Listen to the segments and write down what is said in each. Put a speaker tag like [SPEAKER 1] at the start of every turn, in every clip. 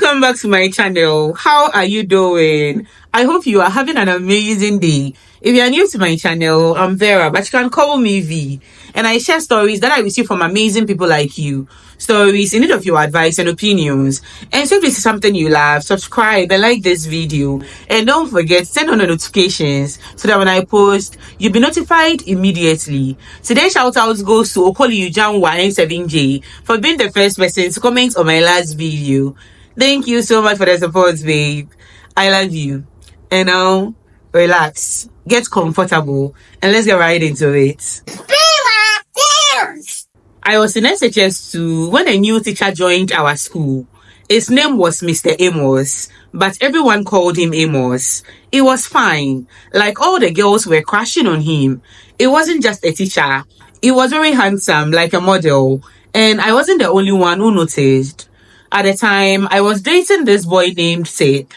[SPEAKER 1] Welcome back to my channel. How are you doing? I hope you are having an amazing day. If you are new to my channel, I'm Vera, but you can call me V. And I share stories that I receive from amazing people like you. Stories in need of your advice and opinions. And so if this is something you love, subscribe and like this video. And don't forget, turn on the notifications so that when I post, you'll be notified immediately. Today's shout out goes to Okoli Ujan 197J for being the first person to comment on my last video. Thank you so much for the support, babe. I love you. And now, relax, get comfortable, and let's get right into it. I was in SHS2 when a new teacher joined our school. His name was Mr. Amos, but everyone called him Amos. It was fine, like all the girls were crashing on him. It wasn't just a teacher. He was very handsome, like a model, and I wasn't the only one who noticed. At the time, I was dating this boy named Seth.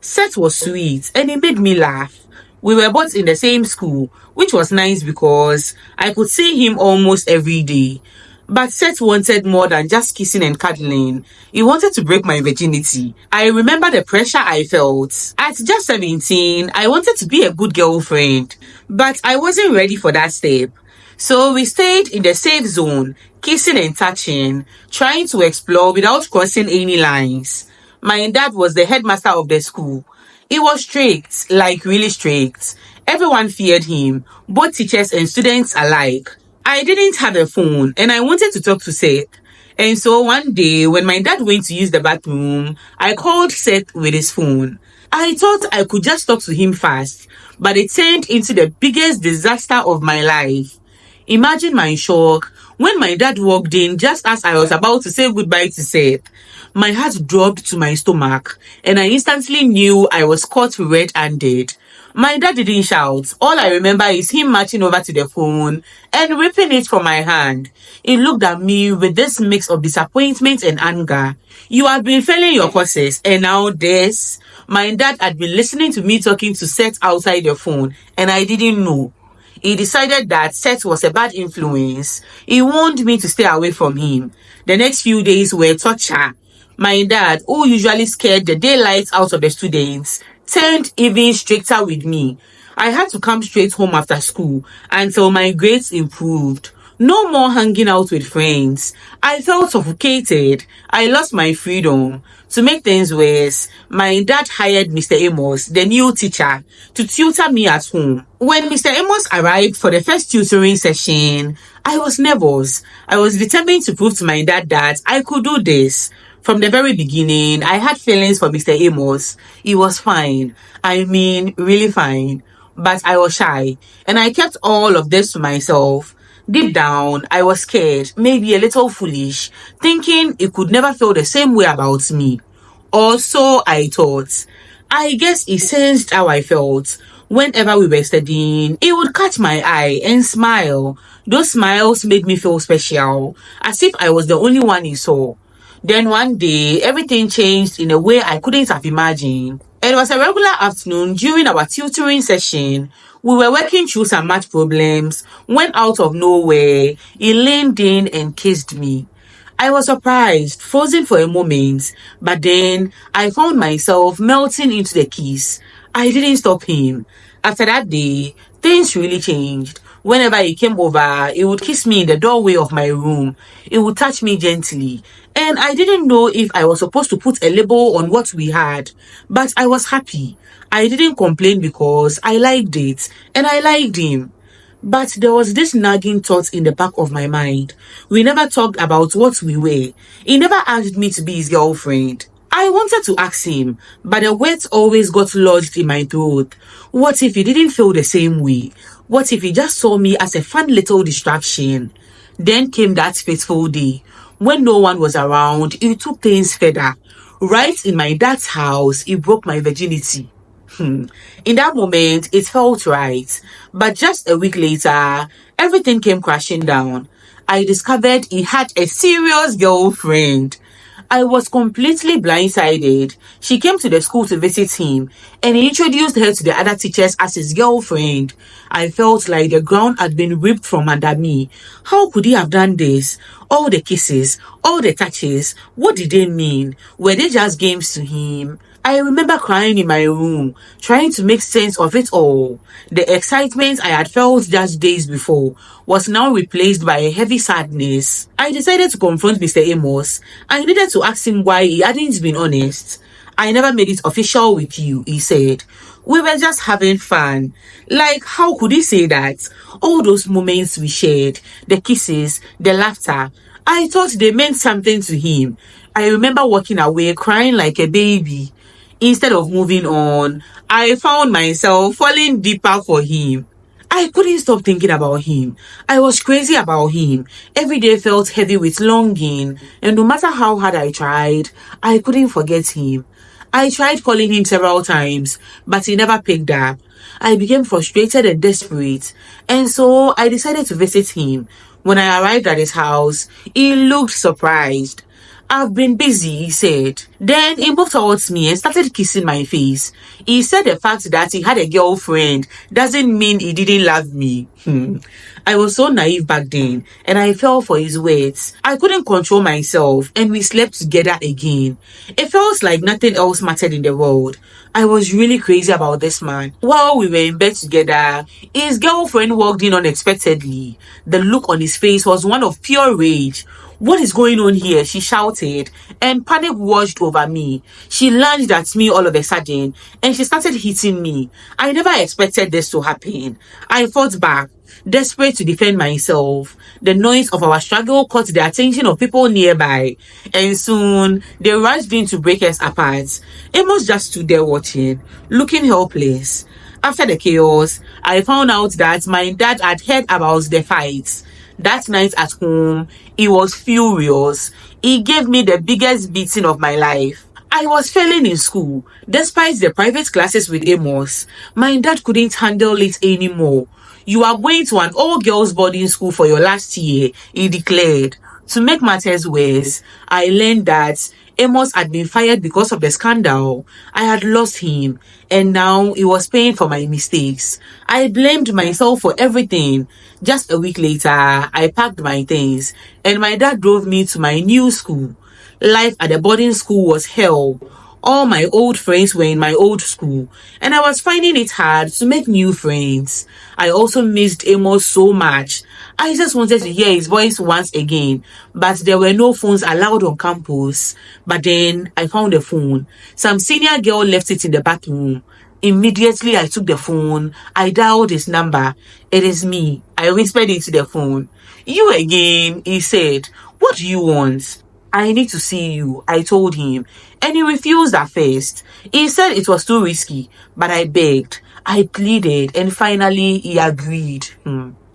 [SPEAKER 1] Seth was sweet and he made me laugh. We were both in the same school, which was nice because I could see him almost every day. But Seth wanted more than just kissing and cuddling. He wanted to break my virginity. I remember the pressure I felt. At just 17, I wanted to be a good girlfriend, but I wasn't ready for that step. So we stayed in the safe zone, kissing and touching, trying to explore without crossing any lines. My dad was the headmaster of the school. He was strict, like really strict. Everyone feared him, both teachers and students alike. I didn't have a phone and I wanted to talk to Seth. And so one day when my dad went to use the bathroom, I called Seth with his phone. I thought I could just talk to him fast, but it turned into the biggest disaster of my life. Imagine my shock when my dad walked in just as I was about to say goodbye to Seth. My heart dropped to my stomach and I instantly knew I was caught red-handed. My dad didn't shout. All I remember is him marching over to the phone and ripping it from my hand. He looked at me with this mix of disappointment and anger. You have been failing your courses and now this. My dad had been listening to me talking to Seth outside the phone and I didn't know. He decided that Seth was a bad influence. He warned me to stay away from him. The next few days were torture. My dad, who usually scared the daylights out of the students, turned even stricter with me. I had to come straight home after school until my grades improved. No more hanging out with friends. I felt suffocated. I lost my freedom. To make things worse, my dad hired Mr. Amos, the new teacher, to tutor me at home. When Mr. Amos arrived for the first tutoring session, I was nervous. I was determined to prove to my dad that I could do this. From the very beginning, I had feelings for Mr. Amos. He was fine. I mean, really fine. But I was shy, and I kept all of this to myself. Deep down, I was scared, maybe a little foolish, thinking he could never feel the same way about me. Or so I thought. I guess he sensed how I felt. Whenever we were studying, he would catch my eye and smile. Those smiles made me feel special, as if I was the only one he saw. Then one day, everything changed in a way I couldn't have imagined. It was a regular afternoon during our tutoring session. We were working through some math problems when out of nowhere, he leaned in and kissed me. I was surprised, frozen for a moment, but then I found myself melting into the kiss. I didn't stop him. After that day, things really changed. Whenever he came over, he would kiss me in the doorway of my room. He would touch me gently. And I didn't know if I was supposed to put a label on what we had. But I was happy. I didn't complain because I liked it. And I liked him. But there was this nagging thought in the back of my mind. We never talked about what we were. He never asked me to be his girlfriend. I wanted to ask him, but the words always got lodged in my throat. What if he didn't feel the same way? What if he just saw me as a fun little distraction? Then came that fateful day. When no one was around, he took things further. Right in my dad's house, he broke my virginity. In that moment, it felt right. But just a week later, everything came crashing down. I discovered he had a serious girlfriend. I was completely blindsided. She came to the school to visit him and he introduced her to the other teachers as his girlfriend. I felt like the ground had been ripped from under me. How could he have done this? All the kisses, all the touches, what did they mean? Were they just games to him? I remember crying in my room, trying to make sense of it all. The excitement I had felt just days before was now replaced by a heavy sadness. I decided to confront Mr. Amos. I needed to ask him why he hadn't been honest. I never made it official with you, he said. We were just having fun. Like, how could he say that? All those moments we shared, the kisses, the laughter, I thought they meant something to him. I remember walking away crying like a baby. Instead of moving on, I found myself falling deeper for him. I couldn't stop thinking about him. I was crazy about him. Every day felt heavy with longing, and no matter how hard I tried, I couldn't forget him. I tried calling him several times, but he never picked up. I became frustrated and desperate, and so I decided to visit him. When I arrived at his house, he looked surprised. I've been busy, he said. Then he moved towards me and started kissing my face. He said the fact that he had a girlfriend doesn't mean he didn't love me. I was so naive back then, and I fell for his words. I couldn't control myself, and we slept together again. It felt like nothing else mattered in the world. I was really crazy about this man. While we were in bed together, his girlfriend walked in unexpectedly. The look on his face was one of pure rage. What is going on here? She shouted, and panic washed over me. She lunged at me all of a sudden, and she started hitting me. I never expected this to happen. I fought back, desperate to defend myself. The noise of our struggle caught the attention of people nearby, and soon they rushed in to break us apart. Amos just stood there watching, looking helpless. After the chaos, I found out that my dad had heard about the fights. That night at home, he was furious. He gave me the biggest beating of my life. I was failing in school. Despite the private classes with Amos, my dad couldn't handle it anymore. You are going to an all-girls boarding school for your last year, he declared. To make matters worse, I learned that Amos had been fired because of the scandal. I had lost him, and now he was paying for my mistakes. I blamed myself for everything. Just a week later, I packed my things, and my dad drove me to my new school. Life at the boarding school was hell. All my old friends were in my old school, and I was finding it hard to make new friends. I also missed Amos so much. I just wanted to hear his voice once again, but there were no phones allowed on campus. But then I found a phone. Some senior girl left it in the bathroom. Immediately I took the phone. I dialed his number. It is me. I whispered into the phone. You again, he said. What do you want? I need to see you, I told him, and he refused at first. He said it was too risky, but I begged, I pleaded, and finally he agreed.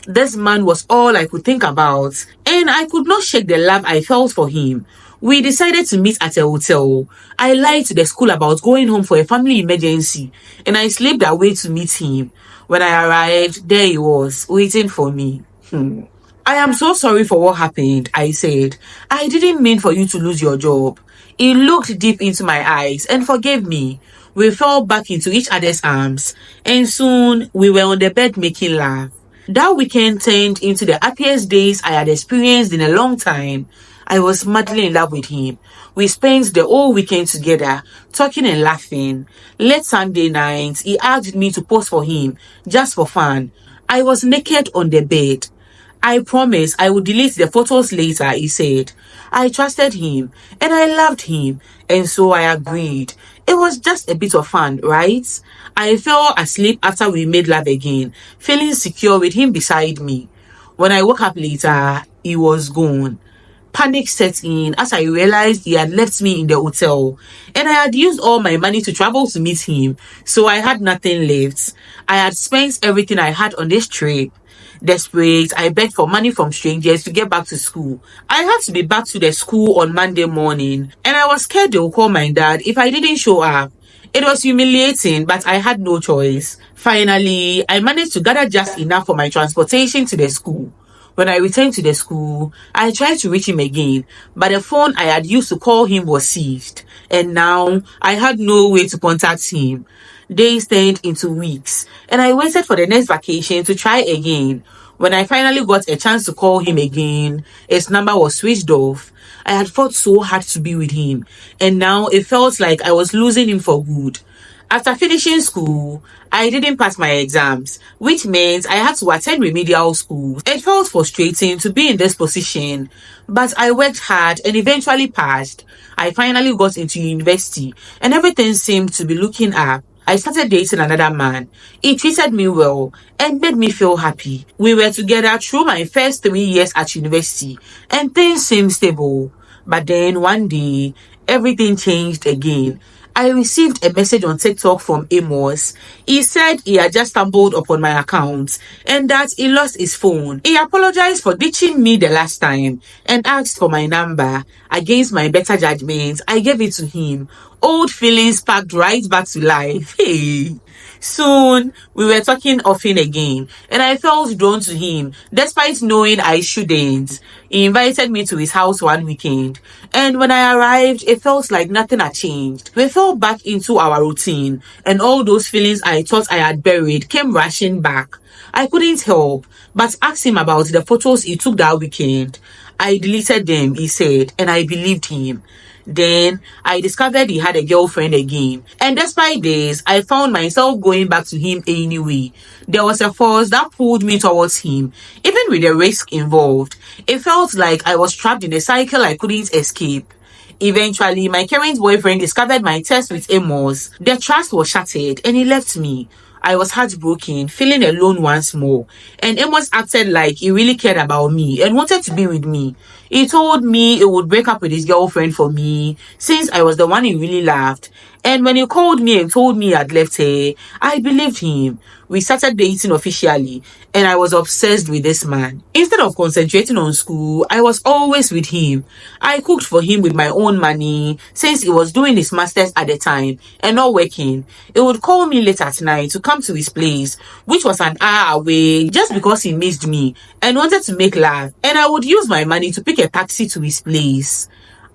[SPEAKER 1] This man was all I could think about, and I could not shake the love I felt for him. We decided to meet at a hotel. I lied to the school about going home for a family emergency, and I slipped away to meet him. When I arrived, there he was, waiting for me. I am so sorry for what happened, I said. I didn't mean for you to lose your job. He looked deep into my eyes and forgave me. We fell back into each other's arms, and soon we were on the bed making love. That weekend turned into the happiest days I had experienced in a long time. I was madly in love with him. We spent the whole weekend together, talking and laughing. Late Sunday night, he asked me to pose for him, just for fun. I was naked on the bed. I promised I would delete the photos later, he said. I trusted him, and I loved him, and so I agreed. It was just a bit of fun, right? I fell asleep after we made love again, feeling secure with him beside me. When I woke up later, he was gone. Panic set in as I realized he had left me in the hotel, and I had used all my money to travel to meet him, so I had nothing left. I had spent everything I had on this trip. Desperate, I begged for money from strangers to get back to school. I had to be back to the school on Monday morning, and I was scared they would call my dad if I didn't show up. It was humiliating, but I had no choice. Finally, I managed to gather just enough for my transportation to the school. When I returned to the school, I tried to reach him again, but the phone I had used to call him was seized, and now I had no way to contact him. Days turned into weeks, and I waited for the next vacation to try again. When I finally got a chance to call him again, his number was switched off. I had fought so hard to be with him, and now it felt like I was losing him for good. After finishing school, I didn't pass my exams, which meant I had to attend remedial school. It felt frustrating to be in this position, but I worked hard and eventually passed. I finally got into university, and everything seemed to be looking up. I started dating another man. He treated me well and made me feel happy. We were together through my first 3 years at university, and things seemed stable. But then one day, everything changed again. I received a message on TikTok from Amos. He said he had just stumbled upon my account and that he lost his phone. He apologized for ditching me the last time and asked for my number. Against my better judgment, I gave it to him. Old feelings packed right back to life. Hey. Soon, we were talking often again, and I felt drawn to him, despite knowing I shouldn't. He invited me to his house one weekend, and when I arrived, it felt like nothing had changed. We fell back into our routine, and all those feelings I thought I had buried came rushing back. I couldn't help but ask him about the photos he took that weekend. I deleted them, he said, and I believed him. Then I discovered he had a girlfriend again. And despite this, I found myself going back to him anyway. There was a force that pulled me towards him, even with the risk involved. It felt like I was trapped in a cycle I couldn't escape. Eventually, my current boyfriend discovered my text with Amos. The trust was shattered and he left me. I was heartbroken, feeling alone once more, and Amos acted like he really cared about me and wanted to be with me. He told me he would break up with his girlfriend for me, since I was the one he really loved. And when he called me and told me he had left her, I believed him. We started dating officially, and I was obsessed with this man. Instead of concentrating on school, I was always with him. I cooked for him with my own money, since he was doing his masters at the time and not working. He would call me late at night to come to his place, which was an hour away, just because he missed me and wanted to make love, and I would use my money to pick a taxi to his place.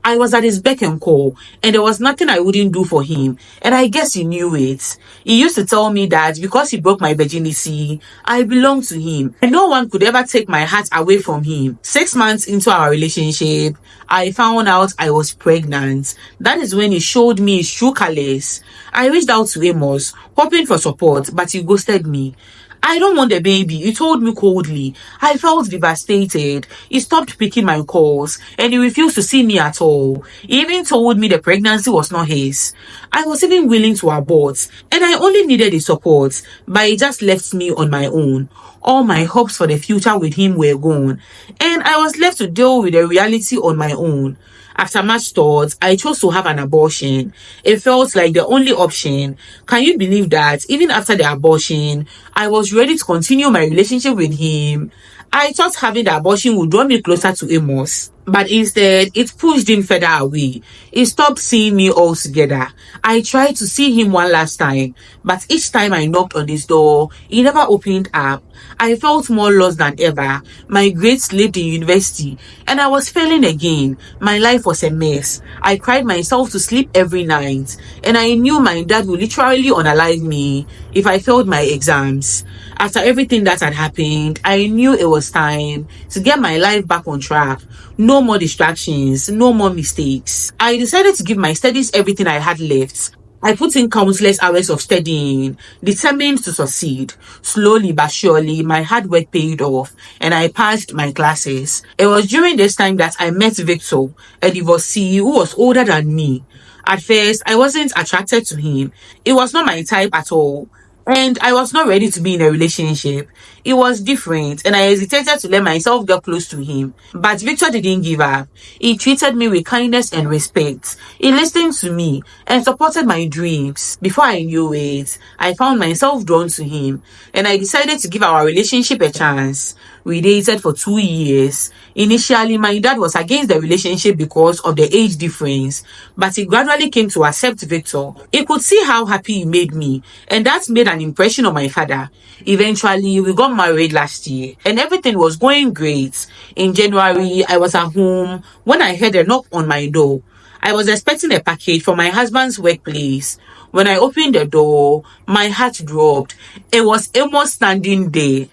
[SPEAKER 1] I was at his beck and call, and there was nothing I wouldn't do for him, and I guess he knew it. He used to tell me that because he broke my virginity, I belonged to him, and no one could ever take my heart away from him. 6 months into our relationship, I found out I was pregnant. That is when he showed me his true colors. I reached out to Amos, hoping for support, but he ghosted me. I don't want a baby, he told me coldly. I felt devastated. He stopped picking my calls and he refused to see me at all. He even told me the pregnancy was not his. I was even willing to abort and I only needed his support, but he just left me on my own. All my hopes for the future with him were gone, and I was left to deal with the reality on my own. After much thought, I chose to have an abortion. It felt like the only option. Can you believe that even after the abortion, I was ready to continue my relationship with him? I thought having the abortion would draw me closer to Amos, but instead, it pushed him further away. He stopped seeing me altogether. I tried to see him one last time, but each time I knocked on his door, he never opened up. I felt more lost than ever. My grades slipped in university, and I was failing again. My life was a mess. I cried myself to sleep every night, and I knew my dad would literally unalive me if I failed my exams. After everything that had happened, I knew it was time to get my life back on track. No more distractions, no more mistakes. I decided to give my studies everything I had left. I put in countless hours of studying, determined to succeed. Slowly but surely, my hard work paid off, and I passed my classes. It was during this time that I met Victor, a divorcee who was older than me. At first, I wasn't attracted to him. It was not my type at all. And I was not ready to be in a relationship. It was different, and I hesitated to let myself get close to him. But Victor didn't give up. He treated me with kindness and respect. He listened to me and supported my dreams. Before I knew it, I found myself drawn to him, and I decided to give our relationship a chance. We dated for 2 years. Initially, my dad was against the relationship because of the age difference, but he gradually came to accept Victor. He could see how happy he made me, and that made an impression on my father. Eventually, we got married last year, and everything was going great. In January, I was at home when I heard a knock on my door. I was expecting a package from my husband's workplace. When I opened the door, my heart dropped. It was Amos standing there.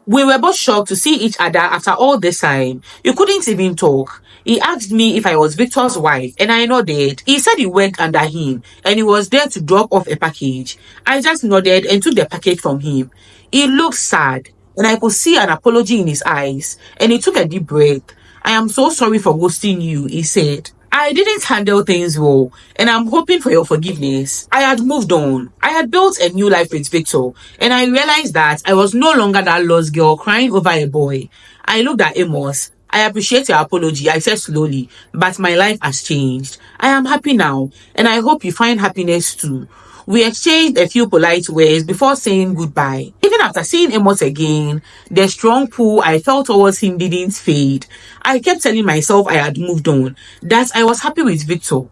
[SPEAKER 1] We were both shocked to see each other after all this time. He couldn't even talk. He asked me if I was Victor's wife, and I nodded. He said he worked under him, and he was there to drop off a package. I just nodded and took the package from him. He looked sad, and I could see an apology in his eyes, and he took a deep breath. I am so sorry for ghosting you, he said. I didn't handle things well, and I'm hoping for your forgiveness. I had moved on. I had built a new life with Victor, and I realized that I was no longer that lost girl crying over a boy. I looked at Amos. I appreciate your apology, I said slowly, but my life has changed. I am happy now, and I hope you find happiness too. We exchanged a few polite words before saying goodbye. Even after seeing Amos again, the strong pull I felt towards him didn't fade. I kept telling myself I had moved on, that I was happy with Victor.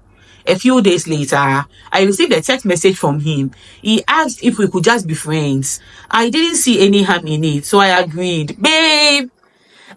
[SPEAKER 1] A few days later, I received a text message from him. He asked if we could just be friends. I didn't see any harm in it, so I agreed. Babe,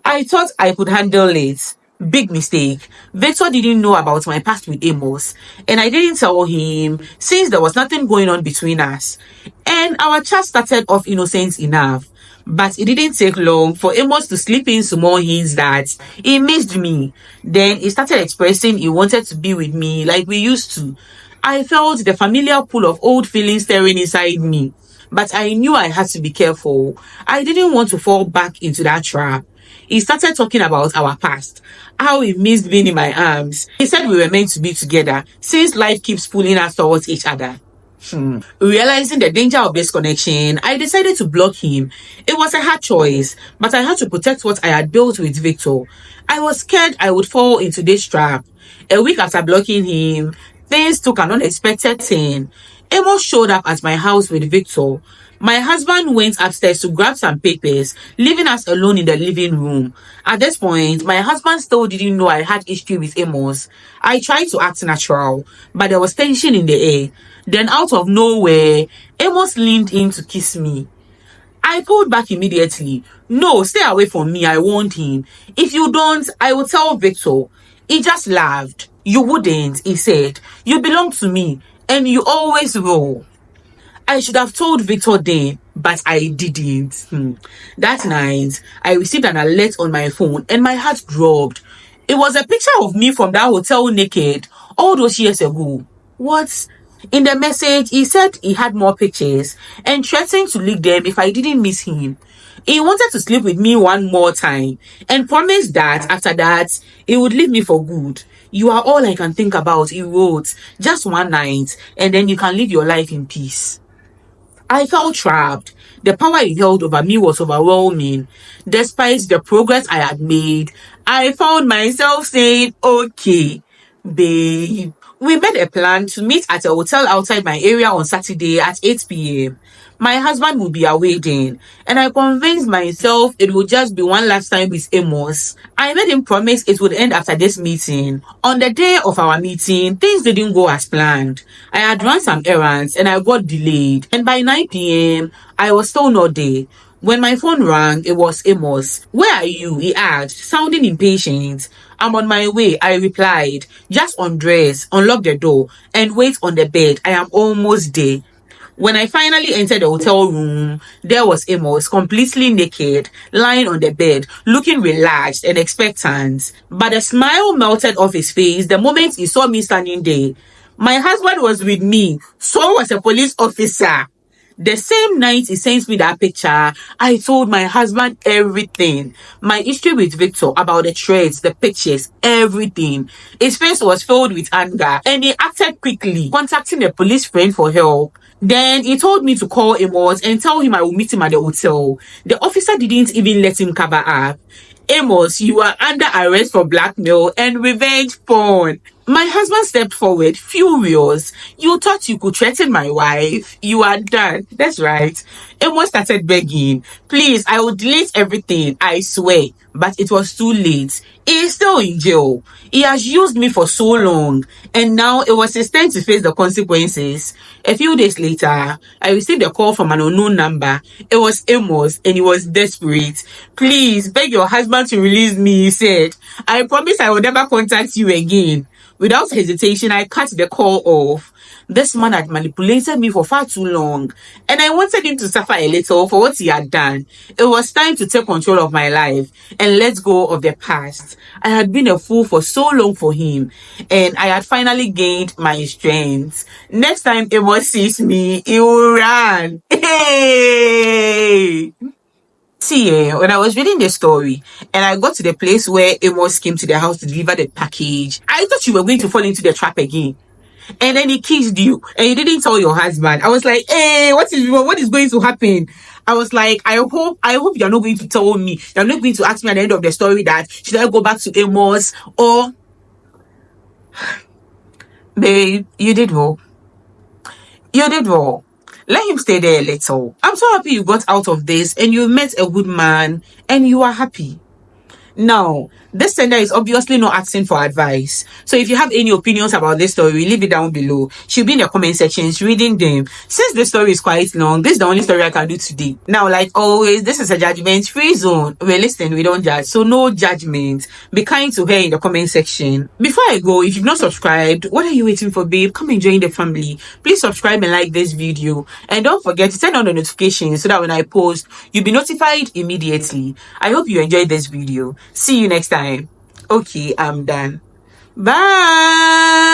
[SPEAKER 1] I thought I could handle it. Big mistake. Victor didn't know about my past with Amos, and I didn't tell him since there was nothing going on between us. And our chat started off innocent enough. But it didn't take long for Amos to slip in small hints that he missed me. Then he started expressing he wanted to be with me like we used to. I felt the familiar pull of old feelings stirring inside me. But I knew I had to be careful. I didn't want to fall back into that trap. He started talking about our past, how he missed being in my arms. He said we were meant to be together since life keeps pulling us towards each other. Realizing the danger of this connection, I decided to block him. It was a hard choice, but I had to protect what I had built with Victor. I was scared I would fall into this trap. A week after blocking him, things took an unexpected turn. Amos showed up at my house with Victor. My husband went upstairs to grab some papers, leaving us alone in the living room. At this point, my husband still didn't know I had history with Amos. I tried to act natural, but there was tension in the air. Then out of nowhere, Amos leaned in to kiss me. I pulled back immediately. No, stay away from me, I warned him. If you don't, I will tell Victor. He just laughed. You wouldn't, he said. You belong to me, and you always will. I should have told Victor then, but I didn't. That night, I received an alert on my phone and my heart dropped. It was a picture of me from that hotel naked, all those years ago. What? In the message, he said he had more pictures and threatened to leak them if I didn't miss him. He wanted to sleep with me one more time and promised that after that, he would leave me for good. You are all I can think about, he wrote. Just one night, and then you can live your life in peace. I felt trapped. The power he held over me was overwhelming. Despite the progress I had made, I found myself saying, okay, babe. We made a plan to meet at a hotel outside my area on Saturday at 8 p.m. My husband would be away then, and I convinced myself it would just be one last time with Amos. I made him promise it would end after this meeting. On the day of our meeting, things didn't go as planned. I had run some errands and I got delayed, and by 9 p.m., I was still not there. When my phone rang, it was Amos. Where are you? He asked, sounding impatient. I'm on my way, I replied. Just undress, unlock the door, and wait on the bed. I am almost there. When I finally entered the hotel room, there was Amos, completely naked, lying on the bed, looking relaxed and expectant. But a smile melted off his face the moment he saw me standing there. My husband was with me, so was a police officer. The same night he sent me that picture, I told my husband everything. My history with Victor, about the threats, the pictures, everything. His face was filled with anger and he acted quickly, contacting a police friend for help. Then he told me to call Amos and tell him I will meet him at the hotel. The officer didn't even let him cover up. Amos, you are under arrest for blackmail and revenge porn. My husband stepped forward, furious. You thought you could threaten my wife? You are done. That's right. Amos started begging, please, I will delete everything, I swear. But it was too late. He is still in jail. He has used me for so long. And now it was his turn to face the consequences. A few days later, I received a call from an unknown number. It was Amos and he was desperate. Please, beg your husband to release me, he said. I promise I will never contact you again. Without hesitation, I cut the call off. This man had manipulated me for far too long, and I wanted him to suffer a little for what he had done. It was time to take control of my life and let go of the past. I had been a fool for so long for him, and I had finally gained my strength. Next time Amos sees me, he will run. Hey! See, when I was reading the story and I got to the place where Amos came to the house to deliver the package, I thought you were going to fall into the trap again. And then he kissed you and you didn't tell your husband. I was like, hey, what is going to happen? I was like, I hope you're not going to tell me. You're not going to ask me at the end of the story that should I go back to Amos or babe, you did well. You did well. Let him stay there a little. I'm so happy you got out of this and you met a good man and you are happy. Now, this sender is obviously not asking for advice. So if you have any opinions about this story, leave it down below. She'll be in the comment sections reading them. Since the story is quite long, this is the only story I can do today. Now, like always, this is a judgment-free zone. We listen, we don't judge. So no judgment. Be kind to her in the comment section. Before I go, if you've not subscribed, what are you waiting for, babe? Come and join the family. Please subscribe and like this video. And don't forget to turn on the notifications so that when I post, you'll be notified immediately. I hope you enjoyed this video. See you next time. Okay, I'm done. Bye.